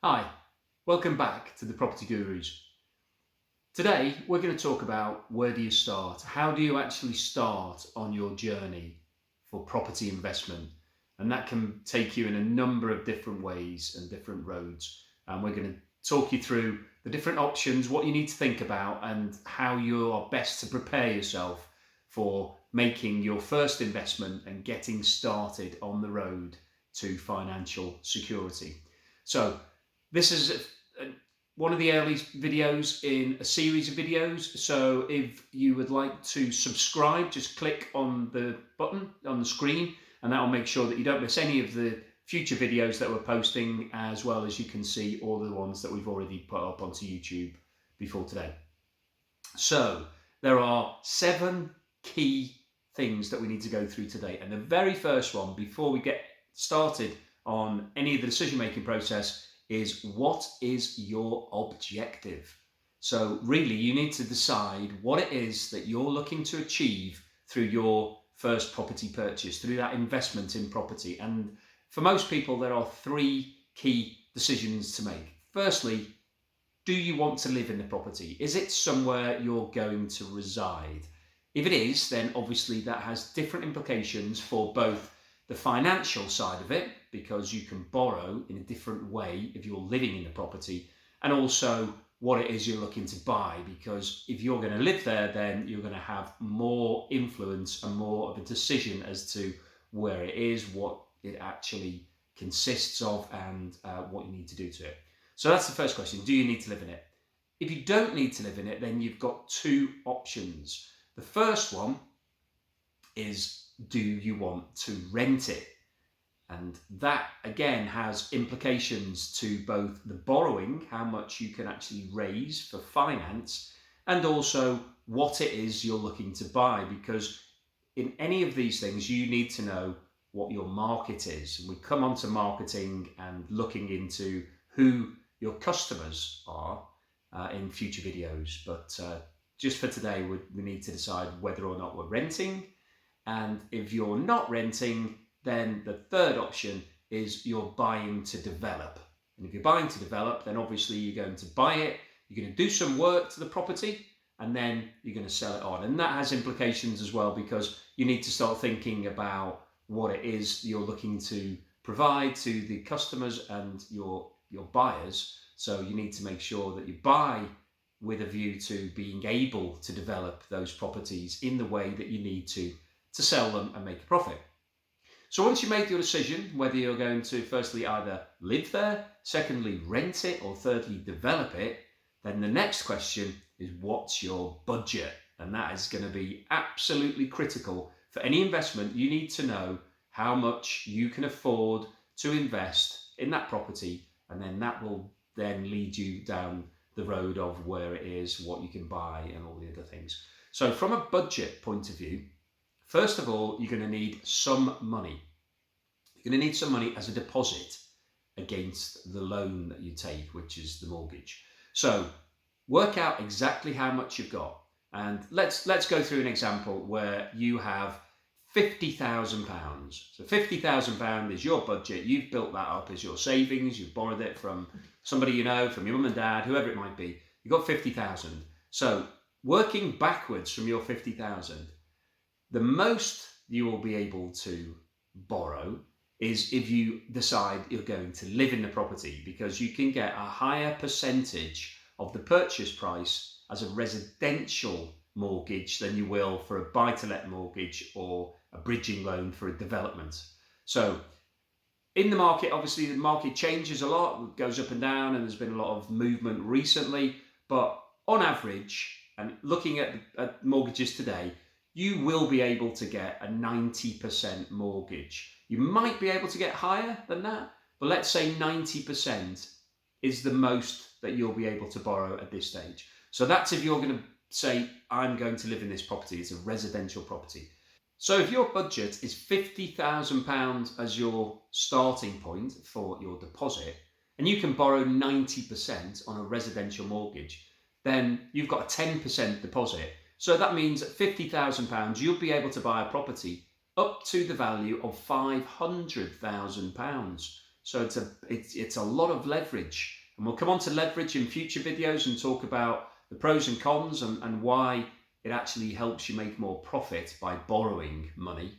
Hi, welcome back to the Property Gurus. Today we're going to talk about where do you start? How do you actually start on your journey for property investment? And that can take you in a number of different ways and different roads. And we're going to talk you through the different options, what you need to think about, and how you are best to prepare yourself for making your first investment and getting started on the road to financial security. So, this is one of the early videos in a series of videos. So if you would like to subscribe, just click on the button on the screen and that will make sure that you don't miss any of the future videos that we're posting, as well as you can see all the ones that we've already put up onto YouTube before today. So there are 7 key things that we need to go through today. And the very first one, before we get started on any of the decision-making process, is what is your objective? So really you need to decide what it is that you're looking to achieve through your first property purchase, through that investment in property. And for most people, there are 3 key decisions to make. Firstly, do you want to live in the property? Is it somewhere you're going to reside? If it is, then obviously that has different implications for both the financial side of it, because you can borrow in a different way if you're living in the property, and also what it is you're looking to buy, because if you're going to live there, then you're going to have more influence and more of a decision as to where it is, what it actually consists of, and what you need to do to it. So that's the first question. Do you need to live in it? If you don't need to live in it, then you've got 2 options. The first one is, do you want to rent it? And that again has implications to both the borrowing, how much you can actually raise for finance, and also what it is you're looking to buy, because in any of these things you need to know what your market is. And we come on to marketing and looking into who your customers are in future videos, but just for today we need to decide whether or not we're renting. And if you're not renting, then the third option is you're buying to develop. And if you're buying to develop, then obviously you're going to buy it, you're going to do some work to the property, and then you're going to sell it on. And that has implications as well, because you need to start thinking about what it is you're looking to provide to the customers and your buyers. So you need to make sure that you buy with a view to being able to develop those properties in the way that you need to sell them and make a profit. So once you make your decision whether you're going to firstly either live there, secondly rent it, or thirdly develop it, then the next question is, what's your budget? And that is going to be absolutely critical for any investment. You need to know how much you can afford to invest in that property, and then that will then lead you down the road of where it is, what you can buy, and all the other things. So from a budget point of view, first of all, you're going to need some money. You're going to need some money as a deposit against the loan that you take, which is the mortgage. So work out exactly how much you've got. And let's go through an example where you have £50,000. So £50,000 is your budget. You've built that up as your savings. You've borrowed it from somebody you know, from your mum and dad, whoever it might be. You've got 50,000. So working backwards from your 50,000, the most you will be able to borrow is if you decide you're going to live in the property, because you can get a higher percentage of the purchase price as a residential mortgage than you will for a buy-to-let mortgage or a bridging loan for a development. So in the market, obviously the market changes a lot, it goes up and down, and there's been a lot of movement recently, but on average, and looking at mortgages today, you will be able to get a 90% mortgage. You might be able to get higher than that, but let's say 90% is the most that you'll be able to borrow at this stage. So that's if you're going to say, I'm going to live in this property, it's a residential property. So if your budget is £50,000 as your starting point for your deposit, and you can borrow 90% on a residential mortgage, then you've got a 10% deposit. So that means at £50,000, you'll be able to buy a property up to the value of £500,000 So it's a lot of leverage. And we'll come on to leverage in future videos and talk about the pros and cons and why it actually helps you make more profit by borrowing money.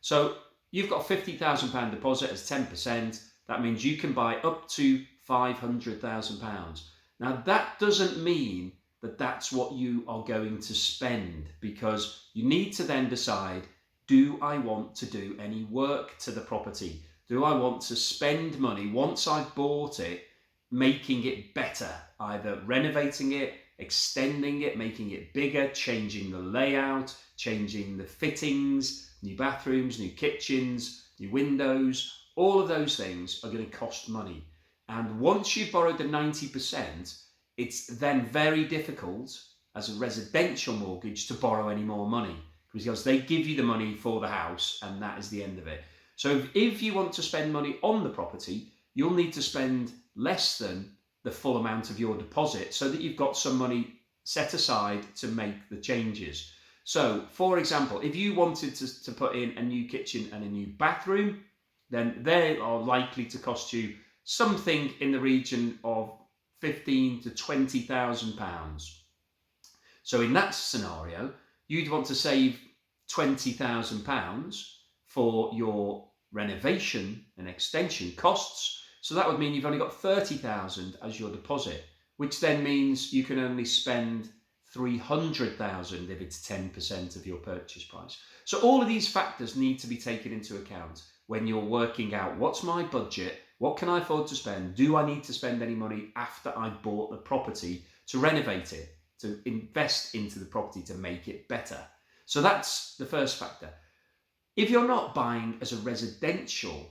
So you've got a £50,000 deposit as 10%. That means you can buy up to £500,000. Now that doesn't mean that that's what you are going to spend, because you need to then decide, do I want to do any work to the property? Do I want to spend money once I've bought it, making it better, either renovating it, extending it, making it bigger, changing the layout, changing the fittings, new bathrooms, new kitchens, new windows? All of those things are going to cost money. And once you've borrowed the 90%, it's then very difficult as a residential mortgage to borrow any more money, because they give you the money for the house and that is the end of it. So if you want to spend money on the property, you'll need to spend less than the full amount of your deposit so that you've got some money set aside to make the changes. So for example, if you wanted to put in a new kitchen and a new bathroom, then they are likely to cost you something in the region of £15,000 to £20,000. So in that scenario, you'd want to save £20,000 for your renovation and extension costs. So that would mean you've only got £30,000 as your deposit, which then means you can only spend £300,000 if it's 10% of your purchase price. So all of these factors need to be taken into account when you're working out, what's my budget? What can I afford to spend? Do I need to spend any money after I've bought the property to renovate it, to invest into the property to make it better? So that's the first factor. If you're not buying as a residential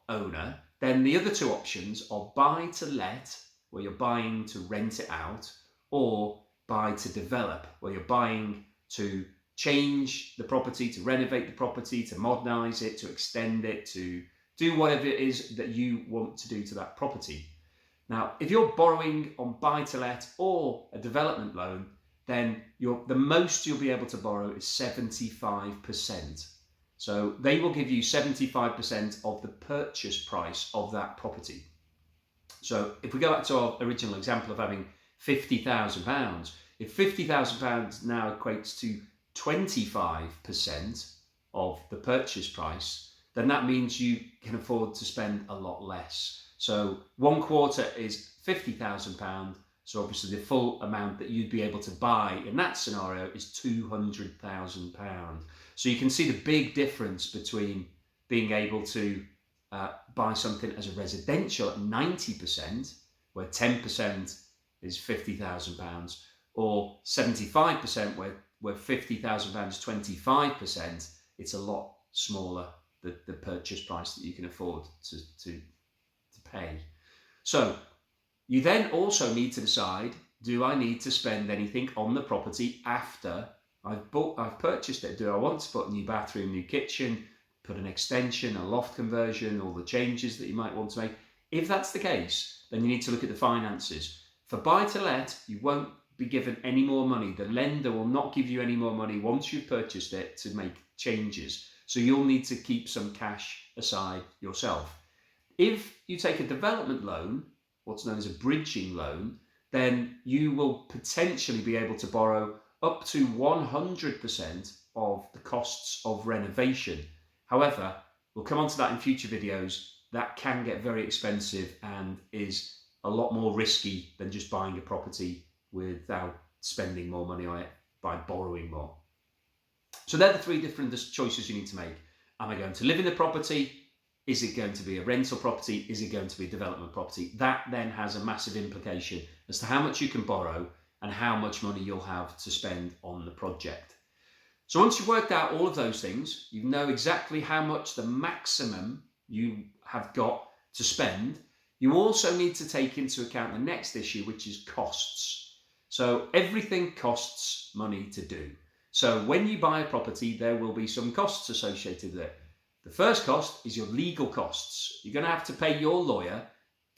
owner, then the other two options are buy to let, where you're buying to rent it out, or buy to develop, where you're buying to change the property, to renovate the property, to modernise it, to extend it, to do whatever it is that you want to do to that property. Now, if you're borrowing on buy-to-let or a development loan, then the most you'll be able to borrow is 75%. So they will give you 75% of the purchase price of that property. So if we go back to our original example of having £50,000, if £50,000 now equates to 25% of the purchase price, then that means you can afford to spend a lot less. So 1/4 is £50,000. So obviously the full amount that you'd be able to buy in that scenario is £200,000. So you can see the big difference between being able to buy something as a residential at 90%, where 10% is £50,000, or 75%, where £50,000 is 25%. It's a lot smaller, the purchase price that you can afford to pay. So you then also need to decide, do I need to spend anything on the property after I've purchased it? Do I want to put a new bathroom, new kitchen, put an extension, a loft conversion, all the changes that you might want to make? If that's the case, then you need to look at the finances. For buy to let, you won't be given any more money. The lender will not give you any more money once you've purchased it to make changes. So you'll need to keep some cash aside yourself. If you take a development loan, what's known as a bridging loan, then you will potentially be able to borrow up to 100% of the costs of renovation. However, we'll come on to that in future videos. That can get very expensive and is a lot more risky than just buying a property without spending more money on it by borrowing more. So they're the three different choices you need to make. Am I going to live in the property? Is it going to be a rental property? Is it going to be a development property? That then has a massive implication as to how much you can borrow and how much money you'll have to spend on the project. So once you've worked out all of those things, you know exactly how much the maximum you have got to spend. You also need to take into account the next issue, which is costs. So everything costs money to do. So when you buy a property, there will be some costs associated with it. The first cost is your legal costs. You're going to have to pay your lawyer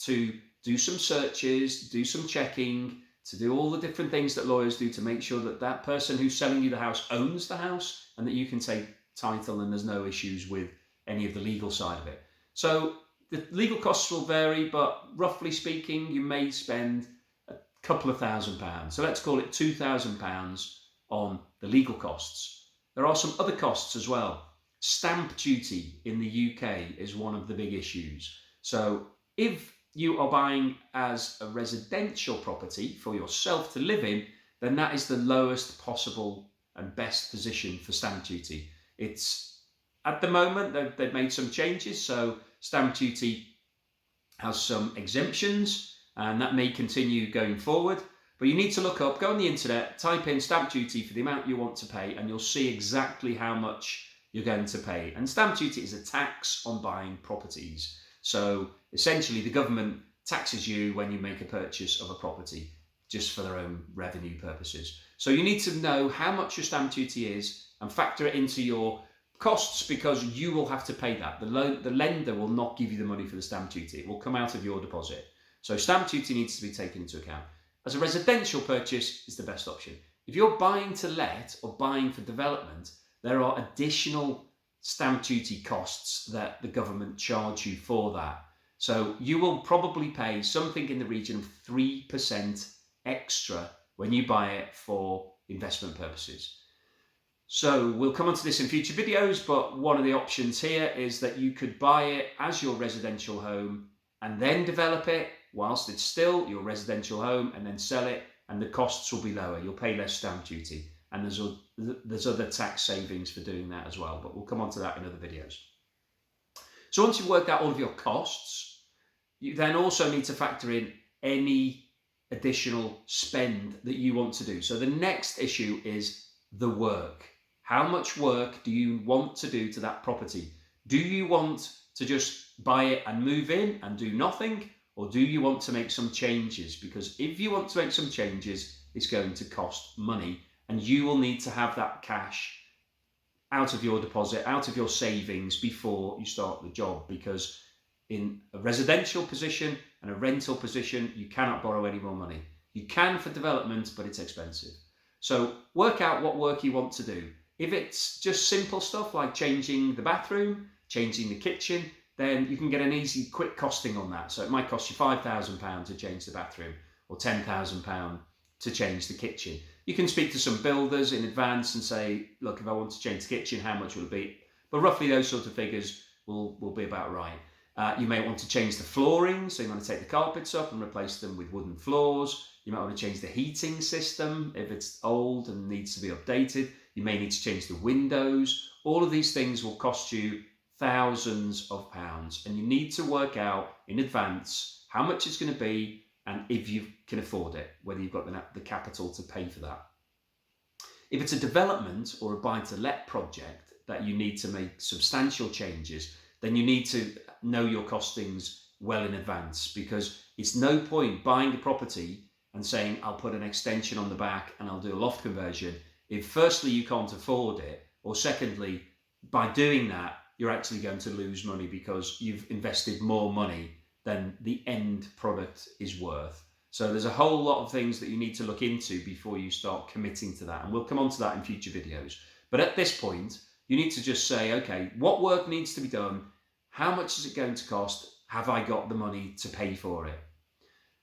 to do some searches, do some checking, to do all the different things that lawyers do to make sure that that person who's selling you the house owns the house and that you can take title and there's no issues with any of the legal side of it. So the legal costs will vary, but roughly speaking, you may spend a couple of £1,000. So let's call it £2,000 on the legal costs. There are some other costs as well. Stamp duty in the UK is one of the big issues. So if you are buying as a residential property for yourself to live in, then that is the lowest possible and best position for stamp duty. It's at the moment they've made some changes, so stamp duty has some exemptions, and that may continue going forward. But you need to look up, go on the internet, type in stamp duty for the amount you want to pay, and you'll see exactly how much you're going to pay. And stamp duty is a tax on buying properties. So essentially, the government taxes you when you make a purchase of a property, just for their own revenue purposes. So you need to know how much your stamp duty is and factor it into your costs, because you will have to pay that. The lender will not give you the money for the stamp duty. It will come out of your deposit. So stamp duty needs to be taken into account. As a residential purchase is the best option. If you're buying to let or buying for development, there are additional stamp duty costs that the government charge you for that. So you will probably pay something in the region of 3% extra when you buy it for investment purposes. So we'll come onto this in future videos, but one of the options here is that you could buy it as your residential home and then develop it whilst it's still your residential home, and then sell it, and the costs will be lower. You'll pay less stamp duty, and there's other tax savings for doing that as well, but we'll come on to that in other videos. So once you've worked out all of your costs, you then also need to factor in any additional spend that you want to do. So the next issue is the work. How much work do you want to do to that property? Do you want to just buy it and move in and do nothing? Or do you want to make some changes? Because if you want to make some changes, it's going to cost money, and you will need to have that cash out of your deposit, out of your savings before you start the job. Because in a residential position and a rental position, you cannot borrow any more money. You can for development, but it's expensive. So work out what work you want to do. If it's just simple stuff like changing the bathroom, changing the kitchen, then you can get an easy, quick costing on that. So it might cost you £5,000 to change the bathroom, or £10,000 to change the kitchen. You can speak to some builders in advance and say, look, if I want to change the kitchen, how much will it be? But roughly those sort of figures will be about right. You may want to change the flooring, so you want to take the carpets up and replace them with wooden floors. You might want to change the heating system if it's old and needs to be updated. You may need to change the windows. All of these things will cost you thousands of pounds, and you need to work out in advance how much it's going to be and if you can afford it, whether you've got the capital to pay for that. If it's a development or a buy-to-let project that you need to make substantial changes, then you need to know your costings well in advance, because it's no point buying a property and saying, I'll put an extension on the back and I'll do a loft conversion, if firstly you can't afford it, or secondly, by doing that, you're actually going to lose money because you've invested more money than the end product is worth. So there's a whole lot of things that you need to look into before you start committing to that. And we'll come on to that in future videos. But at this point, you need to just say, okay, what work needs to be done? How much is it going to cost? Have I got the money to pay for it?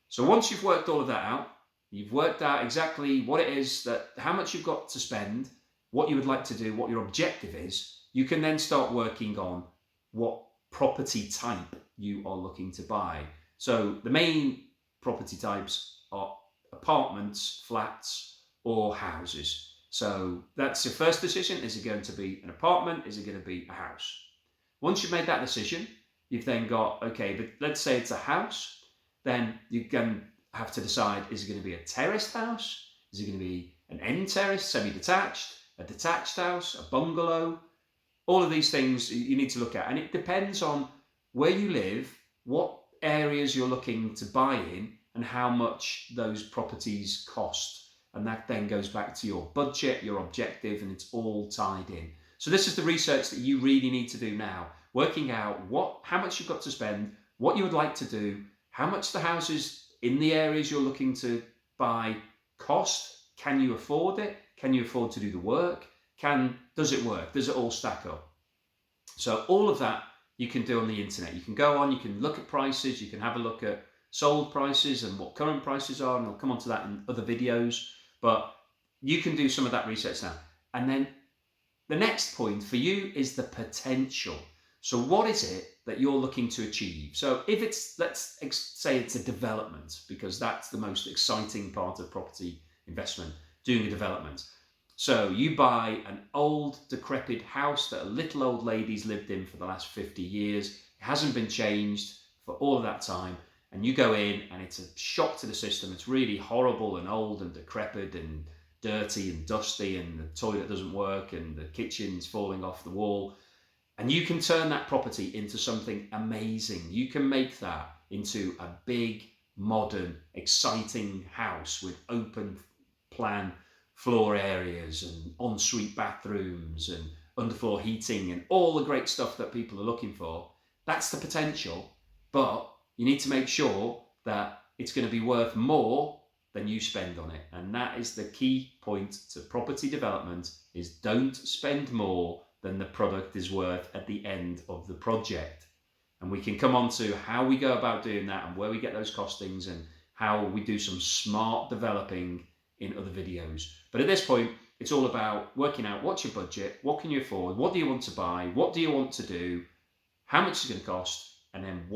So once you've worked all of that out, you've worked out exactly what it is, how much you've got to spend, what you would like to do, what your objective is, you can then start working on what property type you are looking to buy. So the main property types are apartments, flats, or houses. So that's your first decision. Is it going to be an apartment? Is it going to be a house? Once you've made that decision, you've then got, okay, but let's say it's a house, then you're going to have to decide, is it going to be a terraced house? Is it going to be an end terrace, semi-detached, a detached house, a bungalow? All of these things you need to look at, and it depends on where you live, what areas you're looking to buy in, and how much those properties cost. And that then goes back to your budget, your objective, and it's all tied in. So this is the research that you really need to do now, working out how much you've got to spend, what you would like to do, how much the houses in the areas you're looking to buy cost. Can you afford it? Can you afford to do the work? Does it work? Does it all stack up? So all of that you can do on the internet. You can go on, you can look at prices, you can have a look at sold prices and what current prices are, and I'll come on to that in other videos. But you can do some of that research now. And then the next point for you is the potential. So what is it that you're looking to achieve? So if it's, let's say it's a development, because that's the most exciting part of property investment, doing a development. So you buy an old decrepit house that a little old lady's lived in for the last 50 years. It hasn't been changed for all of that time. And you go in and it's a shock to the system. It's really horrible and old and decrepit and dirty and dusty, and the toilet doesn't work and the kitchen's falling off the wall. And you can turn that property into something amazing. You can make that into a big, modern, exciting house with open plan floor areas and ensuite bathrooms and underfloor heating and all the great stuff that people are looking for. That's the potential, but you need to make sure that it's going to be worth more than you spend on it. And that is the key point to property development, is don't spend more than the product is worth at the end of the project. And we can come on to how we go about doing that and where we get those costings and how we do some smart developing in other videos. But at this point, it's all about working out what's your budget, what can you afford, what do you want to buy, what do you want to do, how much it's going to cost, and then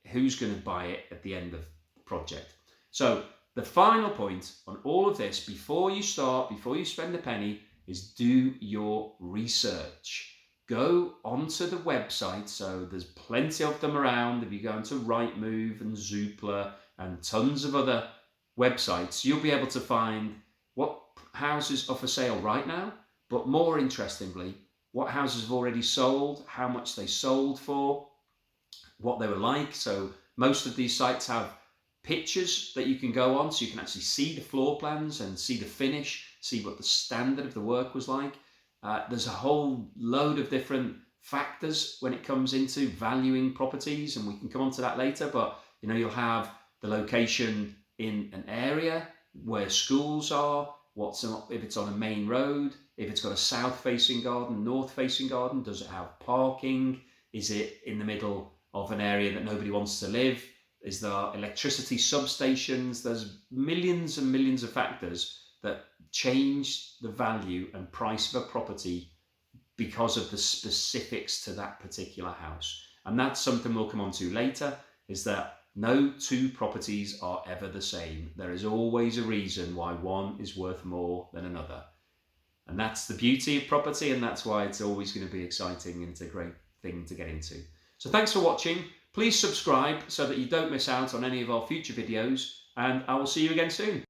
who's going to buy it at the end of the project. So the final point on all of this, before you start, before you spend a penny, is do your research. Go onto the website. So there's plenty of them around. If you go into Rightmove and Zoopla and tons of other websites, you'll be able to find what houses are for sale right now, but more interestingly, what houses have already sold, how much they sold for, what they were like. So most of these sites have pictures that you can go on, so you can actually see the floor plans and see the finish, see what the standard of the work was like. There's a whole load of different factors when it comes into valuing properties, and we can come on to that later. But you'll have the location in an area where schools are, if it's on a main road, if it's got a south-facing garden, north-facing garden, does it have parking? Is it in the middle of an area that nobody wants to live? Is there electricity substations? There's millions and millions of factors that change the value and price of a property because of the specifics to that particular house. And that's something we'll come on to later, is that no two properties are ever the same. There is always a reason why one is worth more than another. And that's the beauty of property, and that's why it's always going to be exciting, and it's a great thing to get into. So thanks for watching. Please subscribe so that you don't miss out on any of our future videos, and I will see you again soon.